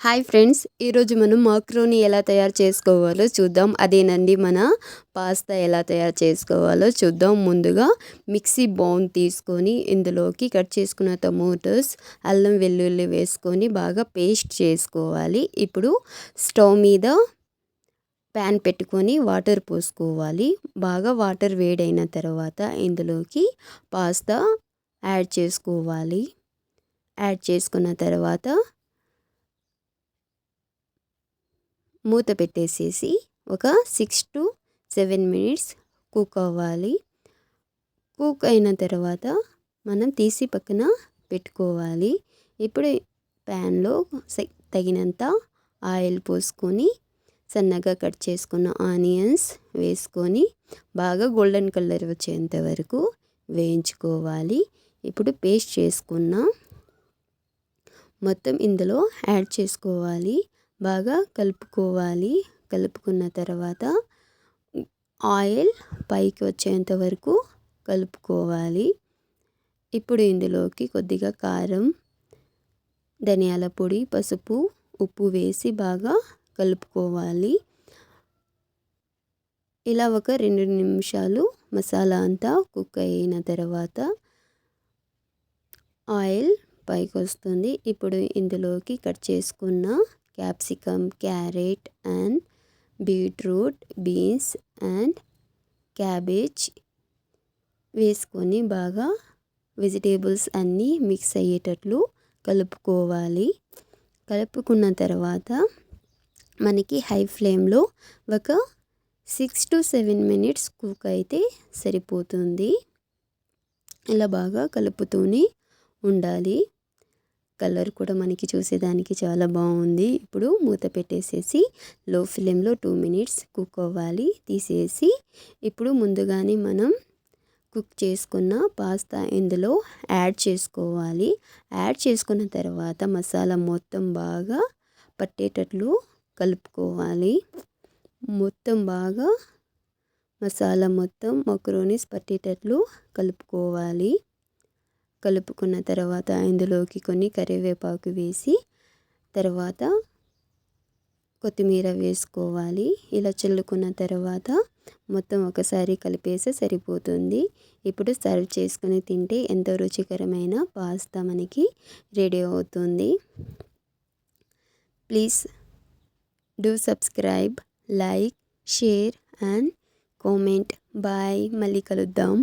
Hi friends, ఈరోజు మనం మాక్రోని ఎలా తయారు చేసుకోవాలో చూద్దాం. అదేనండి మన పాస్తా ఎలా తయారు చేసుకోవాలో చూద్దాం. ముందుగా మిక్సీ బౌల్ తీసుకొని ఇందులోకి కట్ చేసుకున్న టమోటోస్, అల్లం వెల్లుల్లి వేసుకొని బాగా పేస్ట్ చేసుకోవాలి. ఇప్పుడు స్టవ్ మీద ప్యాన్ పెట్టుకొని వాటర్ పోసుకోవాలి. బాగా వాటర్ వేడైన తర్వాత ఇందులోకి పాస్తా యాడ్ చేసుకోవాలి. యాడ్ చేసుకున్న తర్వాత మూత పెట్టేసేసి ఒక 6 to 7 minutes కుక్ అవ్వాలి. కుక్ అయిన తర్వాత మనం తీసి పక్కన పెట్టుకోవాలి. ఇప్పుడు ప్యాన్లో తగినంత ఆయిల్ పోసుకొని సన్నగా కట్ చేసుకున్న ఆనియన్స్ వేసుకొని బాగా గోల్డెన్ కలర్ వచ్చేంత వరకు వేయించుకోవాలి. ఇప్పుడు పేస్ట్ చేసుకున్న మొత్తం ఇందులో యాడ్ చేసుకోవాలి. బాగా కలుపుకోవాలి. కలుపుకున్న తర్వాత ఆయిల్ పైకి వచ్చేంత వరకు కలుపుకోవాలి. ఇప్పుడు ఇందులోకి కొద్దిగా కారం, ధనియాల పొడి, పసుపు, ఉప్పు వేసి బాగా కలుపుకోవాలి. ఇలా ఒక 2 నిమిషాలు మసాలా అంతా కుక్ అయిన తర్వాత ఆయిల్ పైకి వస్తుంది. ఇప్పుడు ఇందులోకి కట్ చేసుకున్న capsicum, carrot and beetroot, beans and cabbage వేసుకొని బాగా వెజిటేబుల్స్ అన్నీ మిక్స్ అయ్యేటట్లు కలుపుకోవాలి. కలుపుకున్న తర్వాత మనకి హై ఫ్లేమ్లో ఒక 6 to 7 minutes కుక్ అయితే సరిపోతుంది. ఇలా బాగా కలుపుతూనే ఉండాలి. కలర్ కూడా మనకి చూసేదానికి చాలా బాగుంది. ఇప్పుడు మూత పెట్టేసేసి లో ఫ్లేమ్లో 2 minutes కుక్ అవ్వాలి. తీసేసి ఇప్పుడు ముందుగానే మనం కుక్ చేసుకున్న పాస్తా ఇందులో యాడ్ చేసుకోవాలి. యాడ్ చేసుకున్న తర్వాత మసాలా మొత్తం బాగా పట్టేటట్లు కలుపుకోవాలి. మొత్తం బాగా మసాలా మొత్తం మక్రోనీస్ పట్టేటట్లు కలుపుకోవాలి. కలుపుకున్న తర్వాత ఇందులోకి కొన్ని కరివేపాకు వేసి తర్వాత కొత్తిమీర వేసుకోవాలి. ఇలా చల్లుకున్న తర్వాత మొత్తం ఒకసారి కలిపేస్తే సరిపోతుంది. ఇప్పుడు సర్వ్ చేసుకుని తింటే ఎంతో రుచికరమైన పాస్తా మనకి రెడీ అవుతుంది. Please do subscribe, like, share and comment. Bye. మళ్ళీ కలుద్దాం.